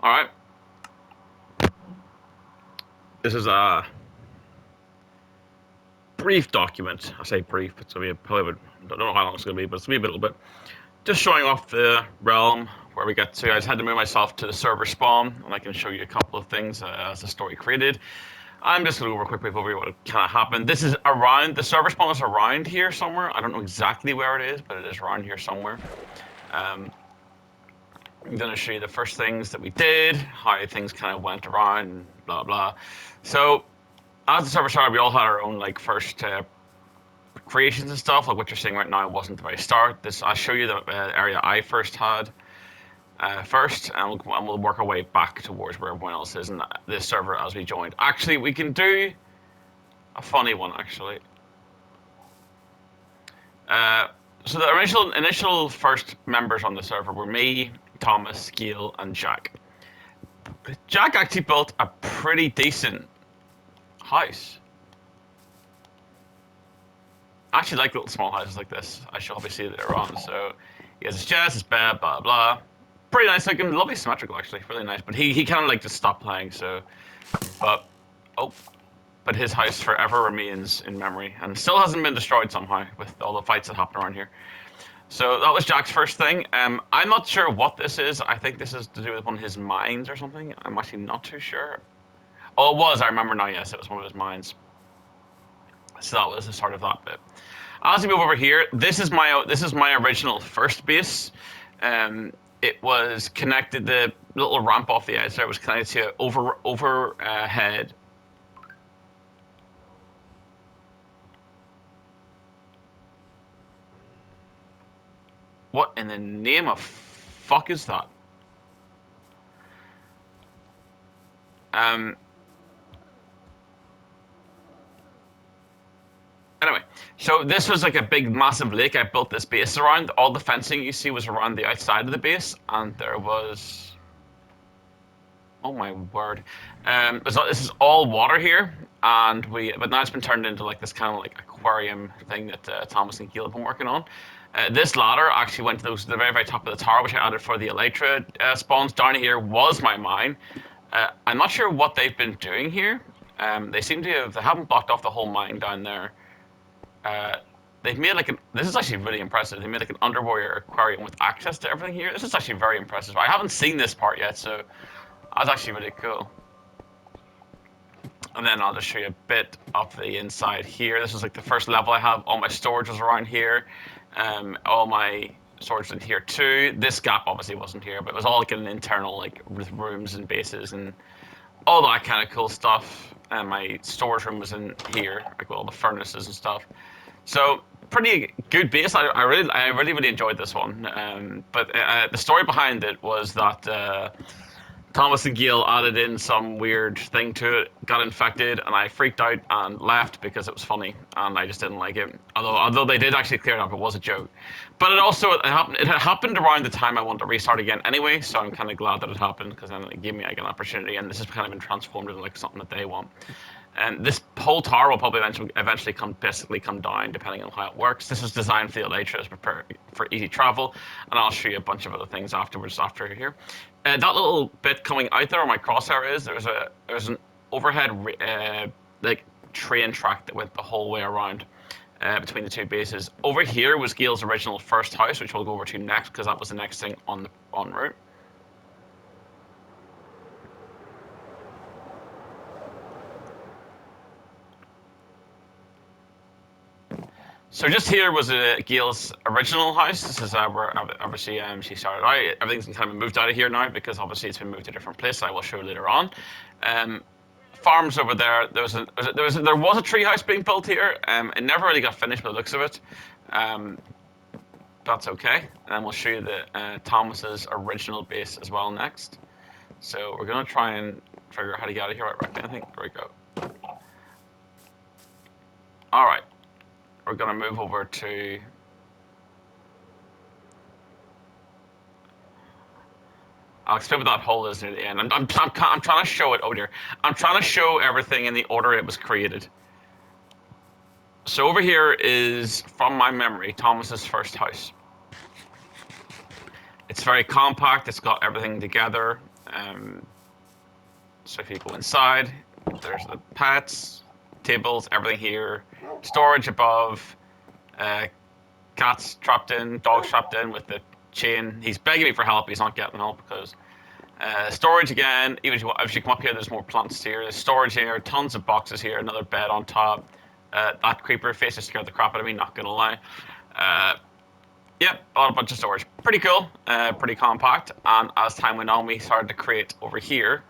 All right. This is a brief document. I say brief, it's going to be probably, I don't know how long it's going to be, but it's going to be a little bit. Just showing off the realm where we get to. I just had to move myself to the server spawn, and I can show you a couple of things as the story created. I'm just going to go over a quick overview of what kind of happened. This is around, the server spawn is around here somewhere. I don't know exactly where it is, but it is around here somewhere. I'm going to show you the first things that we did, how things kind of went around, blah, blah. So, as the server started, we all had our own like first creations and stuff. Like what you're seeing right now wasn't the very start. This I'll show you the area I first had first, and we'll work our way back towards where everyone else is in this server as we joined. Actually, we can do a funny one. Actually, so the initial first members on the server were me, Thomas, Gil, and Jack. Jack actually built a pretty decent house. I actually like little small houses like this. I shall obviously see it later on. So he has his chest, his bed, blah blah. Pretty nice looking, lovely symmetrical actually, really nice. But he kind of like just stopped playing. So, but oh, but his house forever remains in memory and still hasn't been destroyed somehow with all the fights that happen around here. So that was Jack's first thing. I'm not sure what this is. I think this is to do with one of his mines or something. I'm actually not too sure. Oh, it was. I remember now. Yes, it was one of his mines. So that was the start of that bit. As we move over here, this is my original first base. It was connected. The little ramp off the edge there was connected to overhead. What in the name of fuck is that? Anyway, so this was like a big, massive lake I built this base around. All the fencing you see was around the outside of the base, and there was... Oh my word. This is all water here, but now it's been turned into like this kind of like aquarium thing that Thomas and Keil have been working on. This ladder actually went to the very, very top of the tower, which I added for the Elytra spawns. Down here was my mine. I'm not sure what they've been doing here. They seem to have, they haven't blocked off the whole mine down there. They've made like this is actually really impressive. They made like an underwater aquarium with access to everything here. This is actually very impressive. I haven't seen this part yet, so that's actually really cool. And then I'll just show you a bit of the inside here. This is like the first level I have. All my storage was around here. All my storage in here too. This gap obviously wasn't here, but it was all like an internal, like with rooms and bases and all that kind of cool stuff. And my storage room was in here, like with all the furnaces and stuff. So pretty good base. I really enjoyed this one. But the story behind it was that Thomas and Gil added in some weird thing to it, got infected, and I freaked out and left because it was funny, and I just didn't like it. Although they did actually clear it up, it was a joke. But it happened around the time I wanted to restart again anyway, so I'm kind of glad that it happened because then it gave me like an opportunity, and this has kind of been transformed into like something that they want. And this whole tower will probably eventually come down depending on how it works. This is designed for the Elytras for easy travel, and I'll show you a bunch of other things afterwards after here. That little bit coming out there where my crosshair is, there's an overhead like train track that went the whole way around between the two bases. Over here was Gil's original first house, which we'll go over to next because that was the next thing on the en route. So just here was Gail's original house. This is where obviously she started out. Everything's kind of moved out of here now because obviously it's been moved to a different place. I will show later on. Farms over there. There was a tree house being built here. It never really got finished by the looks of it. That's okay. And we'll show you the Thomas's original base as well next. So we're gonna try and figure out how to get out of here. Right, I think. There we go. All right. We're going to move over to... I'll explain what that hole is near the end. I'm trying to show it. Oh dear. I'm trying to show everything in the order it was created. So over here is, from my memory, Thomas's first house. It's very compact. It's got everything together. So if you go inside, there's the pets, tables, everything here, storage above, cats trapped in, dogs trapped in with the chain. He's begging me for help. He's not getting help because storage again. Even if you come up here, there's more plants here. There's storage here, tons of boxes here, another bed on top. That creeper face just scared the crap out of me. Not gonna lie. Yep, a bunch of storage. Pretty cool, pretty compact. And as time went on, we started to create over here.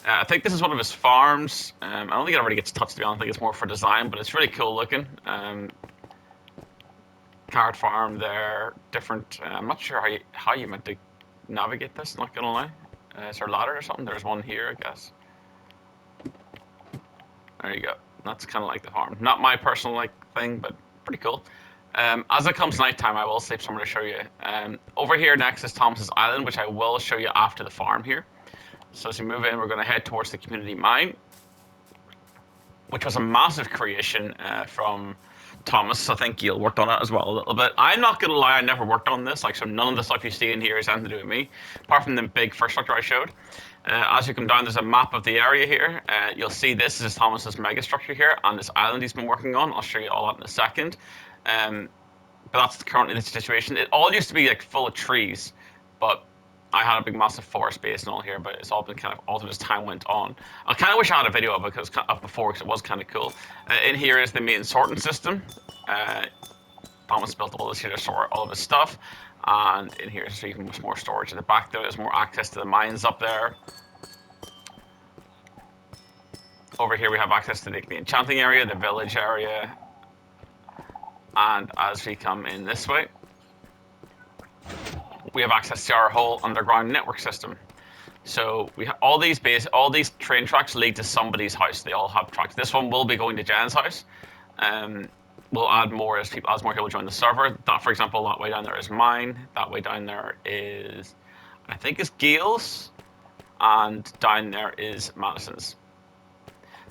I think this is one of his farms. I don't think it already gets touched, to be honest. I think it's more for design, but it's really cool looking. Carrot farm there, different. I'm not sure how you meant to navigate this. Not gonna lie. Is there a ladder or something? There's one here, I guess. There you go. That's kind of like the farm. Not my personal thing, but pretty cool. As it comes nighttime, I will save somewhere to show you. Over here next is Thomas's Island, which I will show you after the farm here. So as we move in, we're going to head towards the community mine, which was a massive creation from Thomas. I think Gil worked on it as well a little bit. I'm not going to lie, I never worked on this. So none of the stuff you see in here is anything to do with me, apart from the big first structure I showed. As you come down, there's a map of the area here. You'll see this is Thomas's mega structure here on this island he's been working on. I'll show you all that in a second. But that's currently the situation. It all used to be full of trees, but I had a big massive forest base and all here, but it's all been kind of altered as time went on. I kind of wish I had a video of it before, because it was kind of cool. In here is the main sorting system. Thomas built all this here to sort all of his stuff. And in here is even much more storage in the back there. There's more access to the mines up there. Over here we have access to the enchanting area, the village area. And as we come in this way, we have access to our whole underground network system. So we have all these train tracks lead to somebody's house. They all have tracks. This one will be going to Jen's house. We'll add more as more people join the server. That, for example, that way down there is mine. That way down there is, I think, is Gale's, and down there is Madison's.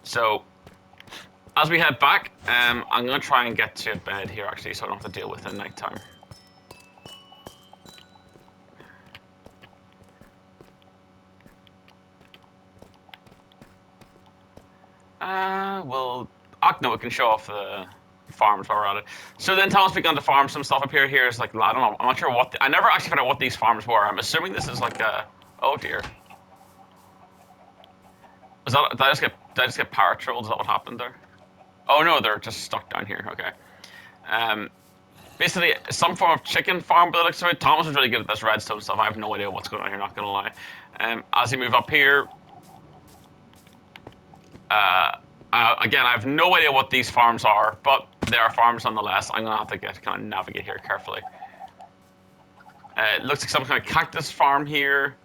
So as we head back, I'm going to try and get to bed here, actually, so I don't have to deal with it at nighttime. No, we can show off the farms while we're at it. So then Thomas began to farm some stuff up here. Here's I don't know, I'm not sure what, I never actually found out what these farms were. I'm assuming this is oh dear. Did I just get power trolled? Is that what happened there? Oh no, they're just stuck down here, okay. Basically, some form of chicken farm, but it looks like Thomas was really good at this redstone stuff. I have no idea what's going on here, not gonna lie. As you move up here, again, I have no idea what these farms are, but they are farms nonetheless. I'm gonna have to kind of navigate here carefully. It looks like some kind of cactus farm here.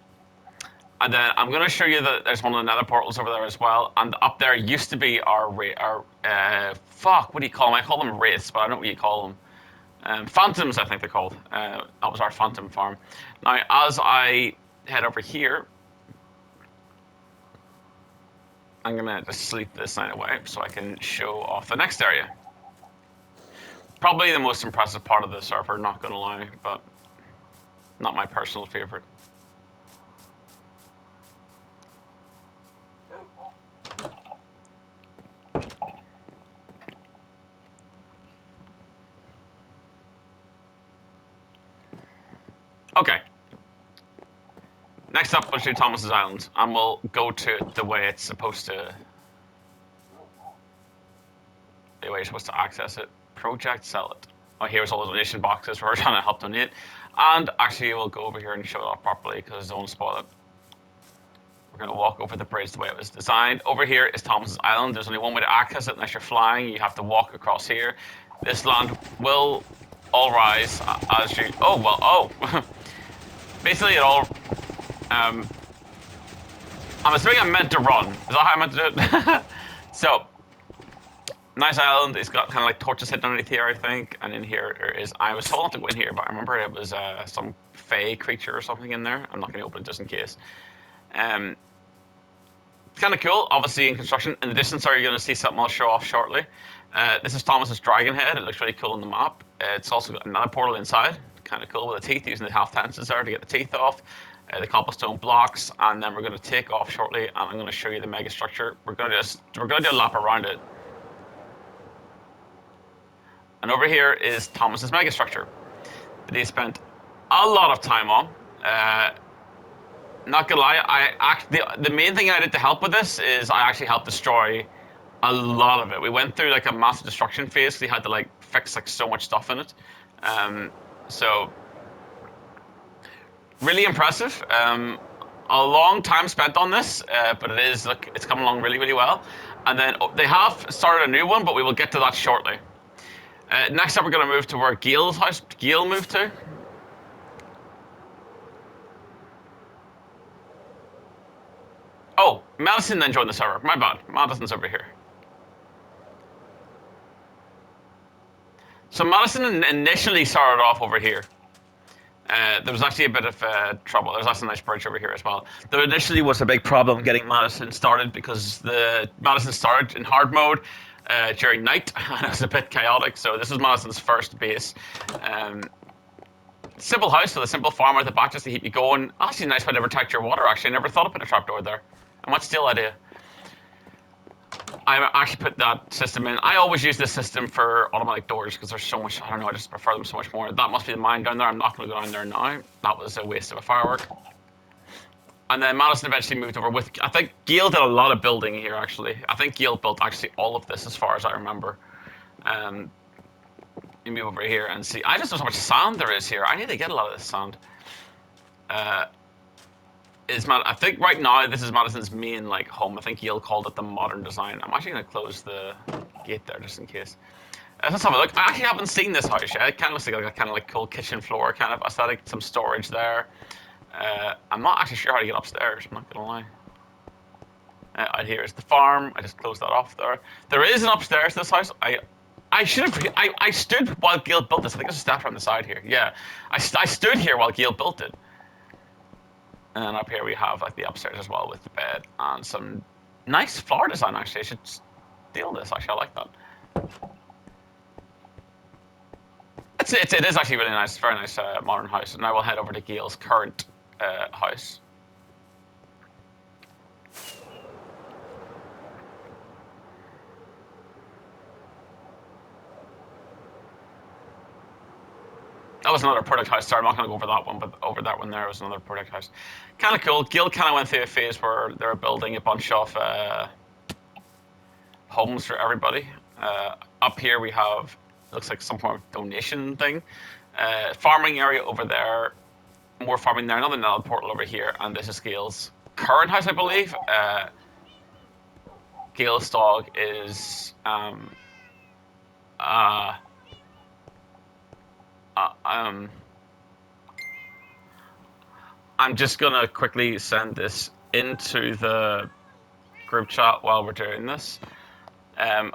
And then I'm going to show you that there's one of the nether portals over there as well. And up there used to be our what do you call them? I call them wraiths, but I don't know what you call them. Phantoms, I think they're called. That was our phantom farm. Now, as I head over here, I'm going to just sleep this night away so I can show off the next area. Probably the most impressive part of the server, not going to lie, but not my personal favorite. Okay. Next up, we'll do Thomas's Island, and we'll go to it the way it's supposed to. The way you're supposed to access it. Project, sell it. Oh, here's all the donation boxes. We're trying to help donate. And actually, we'll go over here and show it off properly because I don't want to spoil it. We're going to walk over the bridge the way it was designed. Over here is Thomas's Island. There's only one way to access it unless you're flying. You have to walk across here. This land will all rise as you. Oh, well, oh. Basically, it all. I'm assuming I'm meant to run. Is that how I'm meant to do it? So, nice island. It's got kind of like torches hidden underneath here, I think. And in here there is. I was told not to go in here, but I remember it was some fey creature or something in there. I'm not going to open it just in case. It's kind of cool, obviously in construction. In the distance, you're going to see something I'll show off shortly. This is Thomas's Dragon Head. It looks really cool on the map. It's also got another portal inside. kind of cool with the teeth, using the half tenses there to get the teeth off. The cobblestone blocks, and then we're going to take off shortly, and I'm going to show you the mega structure. We're going to do a lap around it. And over here is Thomas's mega structure that he spent a lot of time on. Not gonna lie, the main thing I did to help with this is I actually helped destroy a lot of it. We went through like a massive destruction phase because we had to like fix like so much stuff in it. So really impressive. A long time spent on this, but it is like it's coming along really, really well. And then they have started a new one, but we will get to that shortly. Next up, we're going to move to where Gil moved to. Oh, Madison then joined the server. My bad. Madison's over here. So Madison initially started off over here. There was actually a bit of trouble. There's actually a nice bridge over here as well. There initially was a big problem getting Madison started because Madison started in hard mode during night, and it was a bit chaotic. So this is Madison's first base. Simple house with a simple farm at the back just to keep you going. Actually, a nice way to protect your water. Actually, I never thought of putting a trapdoor there. And what's still idea? I actually put that system in. I always use this system for automatic doors because there's so much, I don't know, I just prefer them so much more. That must be the mine down there. I'm not going to go down there now. That was a waste of a firework. And then Madison eventually moved over with, I think Gil did a lot of building here actually. I think Gil built actually all of this as far as I remember. You move over here and see, I just know how much sand there is here. I need to get a lot of this sand. I think right now this is Madison's main like home. I think Yale called it the modern design. I'm actually going to close the gate there just in case. Let's have a look. I actually haven't seen this house yet. It kind of looks like a kind of like cool kitchen floor kind of aesthetic. Some storage there. I'm not actually sure how to get upstairs. I'm not going to lie. Out here is the farm. I just closed that off there. There is an upstairs to this house. I should have. I stood while Gil built this. I think there's a step on the side here. Yeah, I stood here while Gil built it. And up here we have like the upstairs as well with the bed and some nice floor design. Actually, I should steal this. Actually, I like that. It is actually really nice. Very nice modern house. And now we'll head over to Gil's current house. That was another product house. Sorry, I'm not going to go over that one, but over that one there was another product house. Kind of cool. Gil kind of went through a phase where they were building a bunch of homes for everybody. Up here we have, looks like some form of donation thing. Farming area over there. More farming there. Another portal over here. And this is Gil's current house, I believe. Gil's dog is... I'm just gonna quickly send this into the group chat while we're doing this. Let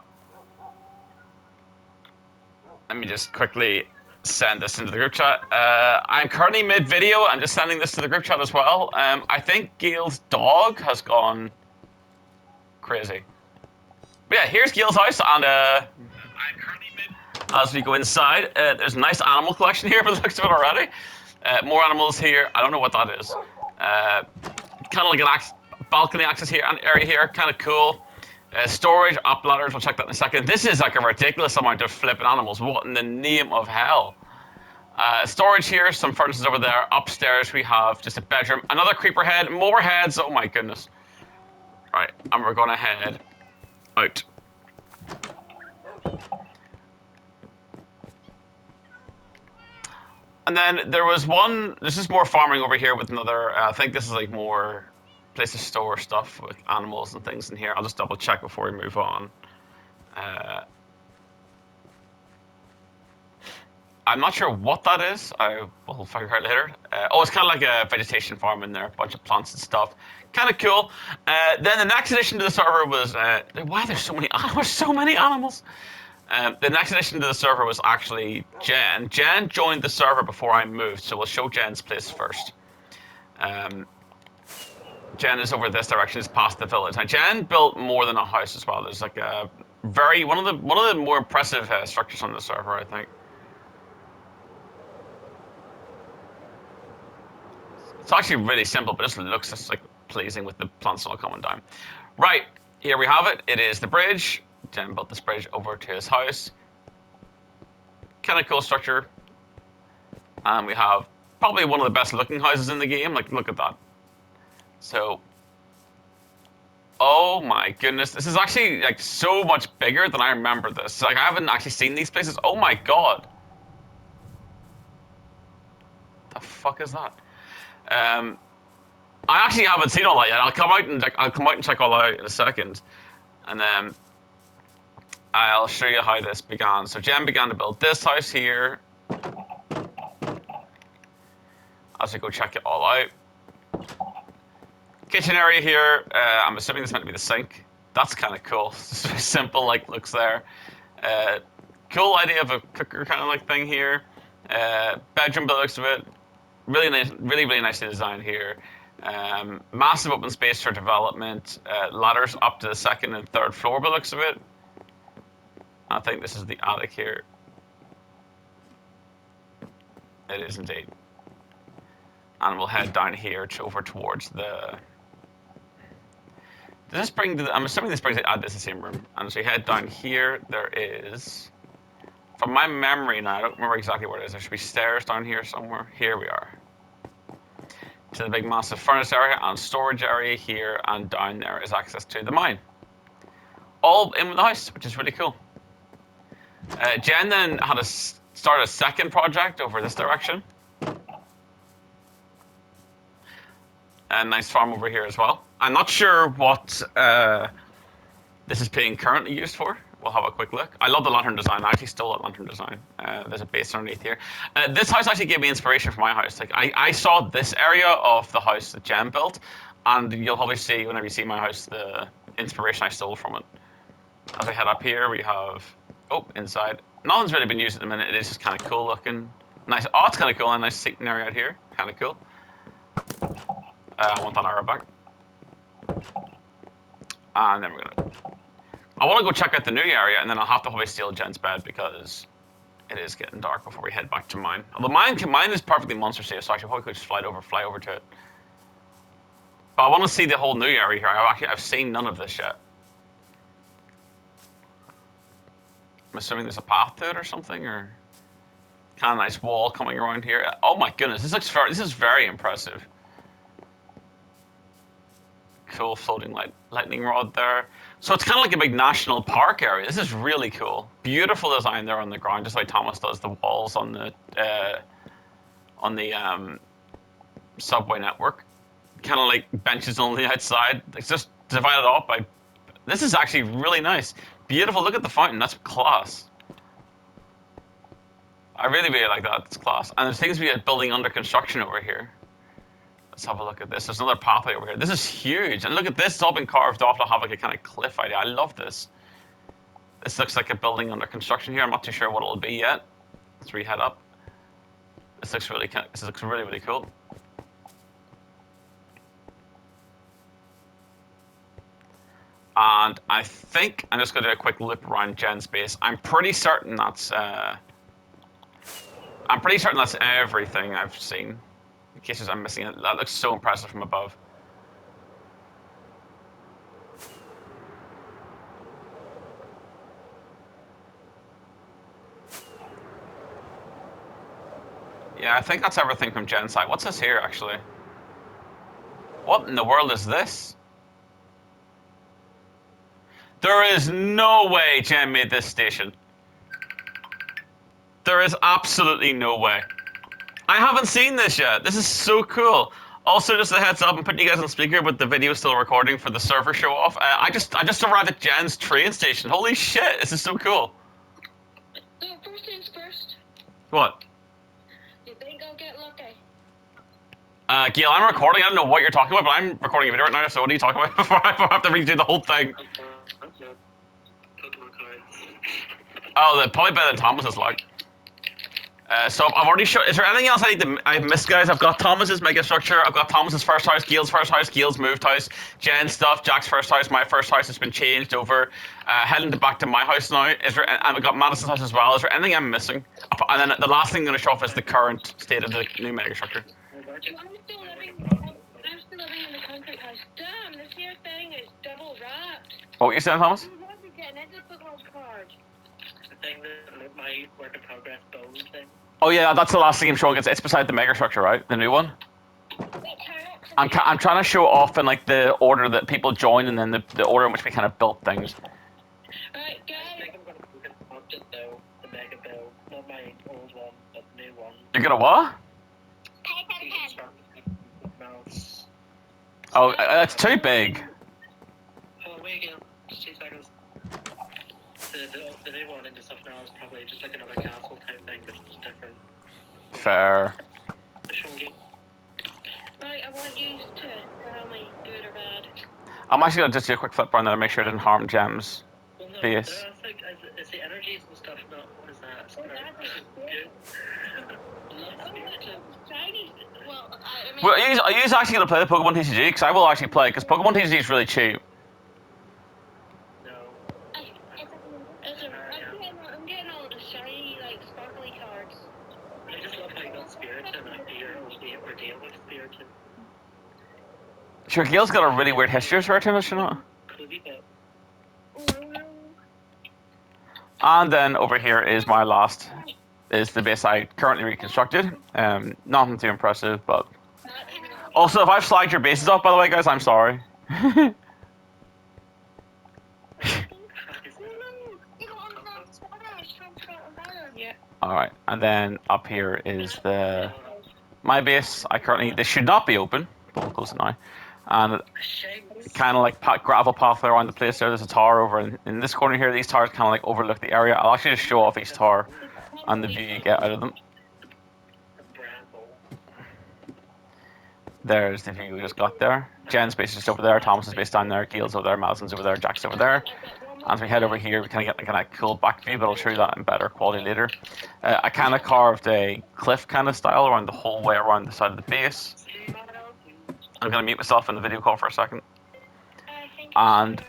me just quickly send this into the group chat. I'm currently mid-video. I'm just sending this to the group chat as well. I think Gil's dog has gone crazy. But yeah, here's Gil's house, and I'm currently mid. As we go inside, there's a nice animal collection here, but it looks of it already. More animals here. I don't know what that is. Kind of like an balcony access here, an area here. Kind of cool. Storage, up ladders. We'll check that in a second. This is like a ridiculous amount of flipping animals. What in the name of hell? Storage here. Some furnaces over there. Upstairs we have just a bedroom. Another creeper head. More heads. Oh my goodness. Right, and we're gonna head out. And then there was one, this is more farming over here with another, I think this is like more place to store stuff with animals and things in here. I'll just double check before we move on. I'm not sure what that is. I will figure out later. Oh, it's kind of like a vegetation farm in there, a bunch of plants and stuff. Kind of cool. Then the next addition to the server was, why there's so many animals? So many animals. The next addition to the server was actually Jen. Jen joined the server before I moved, so we'll show Jen's place first. Jen is over this direction, is past the village. Now Jen built more than a house as well. There's like a one of the more impressive structures on the server, I think. It's actually really simple, but it just looks just like pleasing with the plants all coming down. Right, here we have it. It is the bridge. Jen built this bridge over to his house. Kind of cool structure. And we have probably one of the best looking houses in the game. Like, look at that. So, oh my goodness, this is actually like so much bigger than I remember this. Like, I haven't actually seen these places. Oh my god. The fuck is that? I actually haven't seen all that yet. I'll come out and check all that out in a second, and then I'll show you how this began. So Jen began to build this house here. As we go check it all out. Kitchen area here. I'm assuming this is meant to be the sink. That's kind of cool. It's very simple, like looks there. Cool idea of a cooker kind of like thing here. Bedroom by the looks of it. Really nice, really nicely designed here. Massive open space for development. Ladders up to the second and third floor by the looks of it. I think this is the attic here. It is indeed. And we'll head down here over towards the... Does this bring the... I'm assuming this brings it... this is the same room. And as we head down here, there is... From my memory now, I don't remember exactly where it is. There should be stairs down here somewhere. Here we are. To the big massive furnace area and storage area here, and down there is access to the mine. All in with the house, which is really cool. Jen then had to start a second project over this direction. A nice farm over here as well. I'm not sure what this is being currently used for. We'll have a quick look. I love the lantern design. I actually stole that lantern design. There's a base underneath here. This house actually gave me inspiration for my house. Like I saw this area of the house that Jen built, and you'll probably see whenever you see my house the inspiration I stole from it. As I head up here, we have inside. Nothing's really been used at the minute. It is just kind of cool looking. Nice. Oh, it's kind of cool. A nice seating area out here. Kind of cool. I want that arrow back. And then we're gonna. I want to go check out the new area, and then I'll have to probably steal Jen's bed because it is getting dark before we head back to mine. Although mine is perfectly monster safe, so I should probably just fly over to it. But I want to see the whole new area here. I've seen none of this yet. I'm assuming there's a path to it or something, or kind of nice wall coming around here. Oh my goodness, this is very impressive. Cool floating lightning rod there. So it's kind of like a big national park area. This is really cool. Beautiful design there on the ground, just like Thomas does the walls on the subway network. Kind of like benches on the outside. It's just divided up by. This is actually really nice. Beautiful. Look at the fountain. That's class. I really like that. It's class. And there seems to be a building under construction over here. Let's have a look at this. There's another pathway over here. This is huge. And look at this. It's all been carved off to have like a kind of cliff idea. I love this. This looks like a building under construction here. I'm not too sure what it'll be yet. Let's head up. This looks really cool. And I think I'm just going to do a quick loop around Jen's base. I'm pretty certain that's everything I've seen. In case I'm missing it. That looks so impressive from above. Yeah, I think that's everything from Jen's side. What's this here, actually? What in the world is this? There is no way Jen made this station. There is absolutely no way. I haven't seen this yet. This is so cool. Also, just a heads up, I'm putting you guys on speaker, but the video is still recording for the server show off. I just arrived at Jen's train station. Holy shit, this is so cool. First things first. What? You think I'll get lucky? Gail, I'm recording. I don't know what you're talking about, but I'm recording a video right now, so what are you talking about before I have to redo the whole thing? Oh, probably better than Thomas's luck. So I've already shown. Is there anything else I've missed, guys? I've got Thomas's mega structure. I've got Thomas's first house, Gail's first house, Gail's moved house, Jen's stuff, Jack's first house, my first house has been changed over. Heading back to my house now. And I've got Madison's house as well. Is there anything I'm missing? And then the last thing I'm going to show off is the current state of the new mega structure. I'm still living in the concrete house. Damn, this here thing is double wrapped. What were you saying, Thomas? What are you getting? It's a football card. The thing that my work in progress build thing. Oh yeah, that's the last thing I'm showing. It's beside the mega structure, right? The new one. Wait, turn it. I'm trying to show off in like the order that people join, and then the order in which we kind of built things. Right, I guys. think I'm gonna focus on just though the mega build, not my old one, but the new one. You're gonna what? Mouse. Oh, that's too big. Oh wait again, just 2 seconds. The new one in the stuff now is probably just like another castle type thing, but it's different. Fair. Right, I want you to tell me good or bad. I'm actually gonna just do a quick flip around there and make sure it didn't harm Gem's Well, no, base. that's like, is the energies and stuff not, what is that? It's Oh, not that's good. Chinese. Well, I mean. Well, are you actually gonna play the Pokemon TCG? Because I will actually play, because Pokemon TCG is really cheap. No. I'm getting all the shiny, like, sparkly cards. I just love how you got Spiritomb after your ordeal with Spiritomb. Sure, Gail's got a really weird history of Spiritomb, does she not? Could be, but And then over here is my last, is the base I currently reconstructed. Nothing too impressive, but... Also, if I've slagged your bases off, by the way, guys, I'm sorry. Yeah. Alright, and then up here is my base. This should not be open, but we'll close it now. And kind of like gravel pathway around the place there. There's a tower over in this corner here. These towers kind of like overlook the area. I'll actually just show off each tower and the view you get out of them. There's the view we just got there. Jen's base is just over there. Thomas's base down there. Keel's over there. Madison's over there. Jack's over there. As we head over here, we kind of get like a cool back view, but I'll show you that in better quality later. I kind of carved a cliff kind of style around the whole way around the side of the base. I'm going to mute myself in the video call for a second. And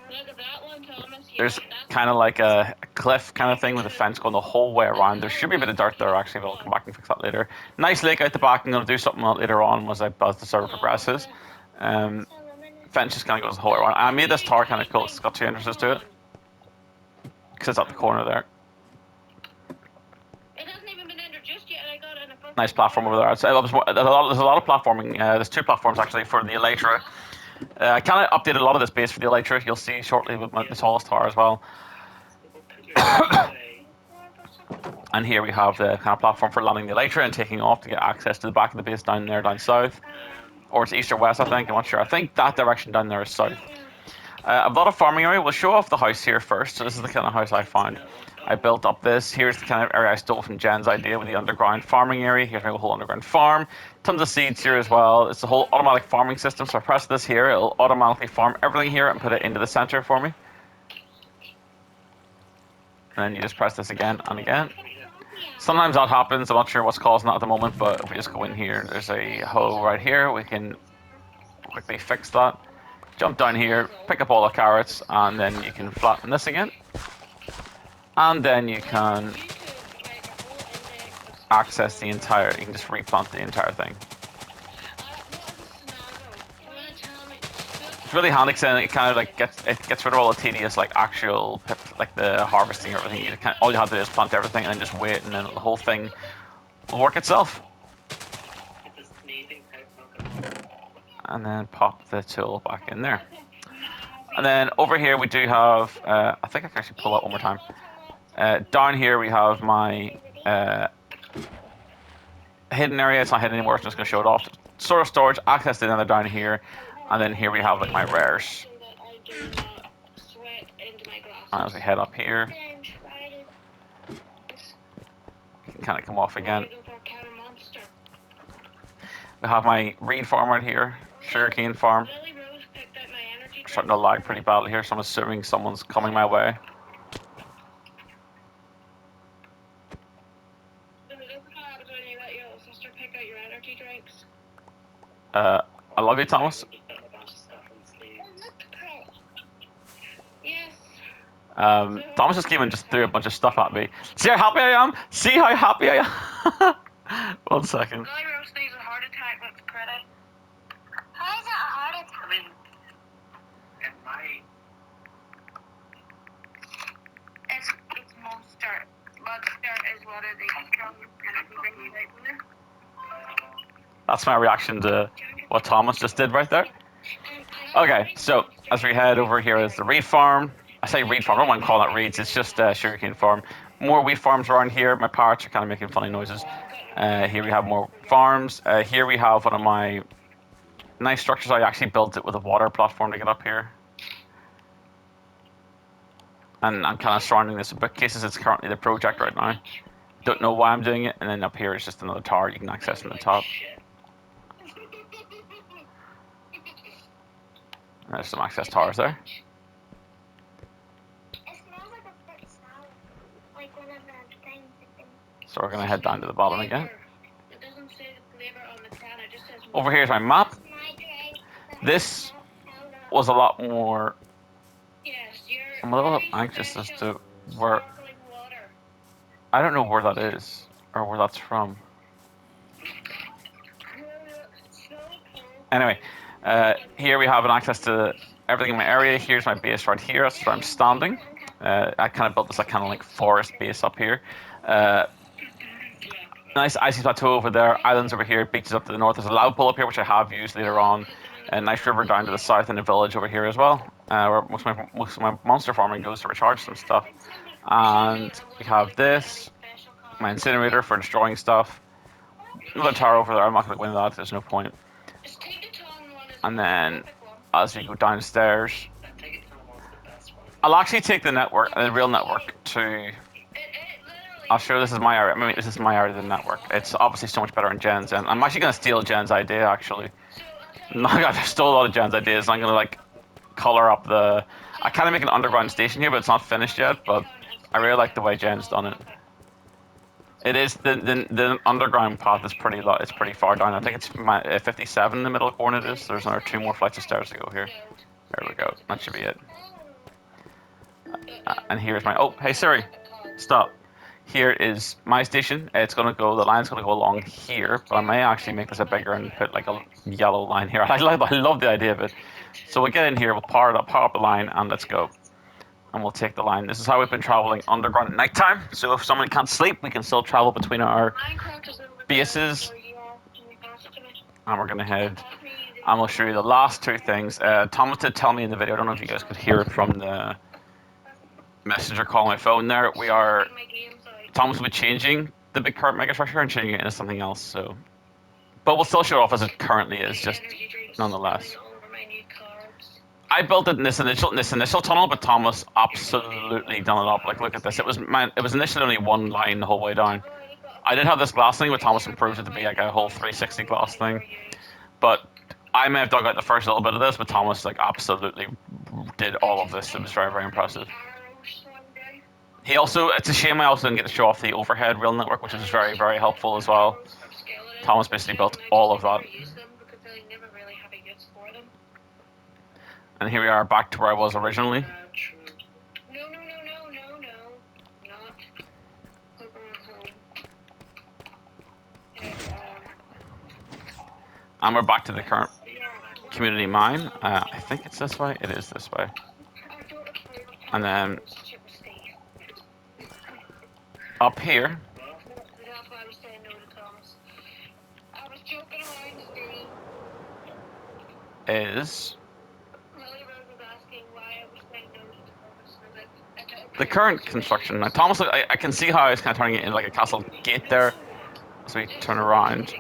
there's kind of like a cliff kind of thing with a fence going the whole way around. There should be a bit of dirt there actually, but I'll come back and fix that later. Nice lake out the back. I'm going to do something later on as the server progresses. Fence just kind of goes the whole way around. I made this tower kind of cool. It's got 2 entrances to it. Because it's at the corner there. It hasn't even been introduced yet, and I got it in a Nice platform over there. There's a lot of platforming. There's 2 platforms actually for the Elytra. I kind of updated a lot of this base for the Elytra. You'll see shortly with the tallest tower as well. And here we have the kind of platform for landing the Elytra and taking off to get access to the back of the base down there, down south. Or it's east or west, I think. I'm not sure. I think that direction down there is south. A lot of farming area. We'll show off the house here first. So this is the kind of house I found. I built up this. Here's the kind of area I stole from Jen's idea with the underground farming area. Here's my whole underground farm. Tons of seeds here as well. It's a whole automatic farming system. So I press this here. It'll automatically farm everything here and put it into the center for me. And then you just press this again and again. Sometimes that happens. I'm not sure what's causing that at the moment. But if we just go in here, there's a hoe right here. We can quickly fix that. Jump down here, pick up all the carrots, and then you can flatten this again. And then you can access the entire, you can just replant the entire thing. It's really handy because it kind of like gets rid of all the tedious like actual like the harvesting and everything. All you have to do is plant everything and then just wait, and then the whole thing will work itself. And then pop the tool back in there. And then over here we do have, I think I can actually pull that one more time. Down here we have my hidden area. It's not hidden anymore, so I'm just going to show it off. Sort of storage, access to another down here. And then here we have like my rares. And as we head up here, you can kind of come off again. We have my reed farm right here. Sugarcane farm. Starting to lag pretty badly here, so I'm assuming someone's coming my way. I love you, Thomas. Thomas just came and just threw a bunch of stuff at me. See how happy I am? See how happy I am? 1 second. already. How is it a heart attack? I mean, it might. It's monster. Monster is one of the strongest energy right there. That's my reaction to what Thomas just did right there. Okay, so as we head over here is the reed farm. I say reed farm, I don't want to call it reeds, it's just a sugarcane farm. More wheat farms around here. My parrots are kind of making funny noises. Here we have more farms. Here we have one of my nice structures. I actually built it with a water platform to get up here. And I'm kind of surrounding this with bookcases. It's currently the project right now. Don't know why I'm doing it. And then up here is just another tower you can access from the top. There's some access towers there. It smells like a fruit salad. Like one of the things. So we're going to head down to the bottom again. It doesn't say the flavor on the can, it just says Over here is my map. This was a lot more... I'm a little anxious as to where... I don't know where that is, or where that's from. Anyway, here we have an access to everything in my area. Here's my base right here, that's where I'm standing. I kind of built this like kind of like forest base up here. Nice icy plateau over there, islands over here, beaches up to the north. There's a lava pool up here, which I have used later on. A nice river down to the south and a village over here as well, where most of my monster farming goes to recharge some stuff. And we have this, my incinerator for destroying stuff. Another tower over there, I'm not going to go into that, there's no point. And then, as we go downstairs, I'll actually take the network, the real network, to... I'll show this is my area. I mean, this is my area of the network. It's obviously so much better in Jen's, and I'm actually going to steal Jen's idea, actually. I've stole a lot of Jen's ideas, and I'm going to, like, color up the... I kind of make an underground station here, but it's not finished yet, but I really like the way Jen's done it. It is, the underground path is pretty low, it's pretty far down. I think it's 57 in the middle corner it is. There's another 2 more flights of stairs to go here. There we go, that should be it. And here's my... Oh, hey Siri, stop. Here is my station. It's going to go, the line's going to go along here, but I may actually make this a bigger and put like a yellow line here. I love the idea of it. So we'll get in here, we'll power up the line, and let's go. And we'll take the line. This is how we've been traveling underground at nighttime. So if someone can't sleep, we can still travel between our bases. And we're going to head, and we'll show you the last 2 things. Thomas did tell me in the video, I don't know if you guys could hear it from the messenger call on my phone there. Thomas will be changing the big current megastructure and changing it into something else. So, but we'll still show it off as it currently is, just nonetheless. I built it in this initial tunnel, but Thomas absolutely done it up. Like, look at this. It was initially only 1 line the whole way down. I did have this glass thing, but Thomas improved it to be like a whole 360 glass thing. But I may have dug out the first little bit of this, but Thomas like absolutely did all of this. It was very, very impressive. He also, it's a shame I also didn't get to show off the overhead rail network, which was very, very helpful as well. Thomas basically built all of that. And here we are back to where I was originally. And we're back to the current community mine. I think it's this way. It is this way. And then up here is the current construction. Now, Thomas, I can see how I was kind of turning it into like a castle gate there. So we turn around.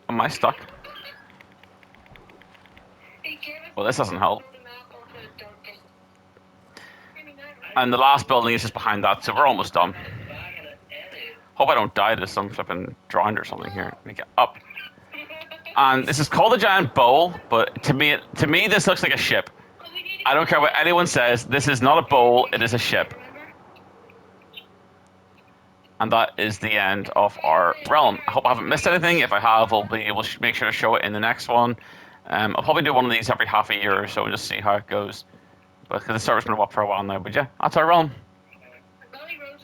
Am I stuck? Well, this doesn't help. And the last building is just behind that, so we're almost done. Hope I don't die to some flipping drowned or something here. Let me get up. And this is called a giant bowl, but to me this looks like a ship. I don't care what anyone says, this is not a bowl, it is a ship. And that is the end of our realm. I hope I haven't missed anything. If I have, I'll be able to make sure to show it in the next one. I'll probably do one of these every half a year or so and just see how it goes. But because the server's been up for a while now. But yeah, that's our realm.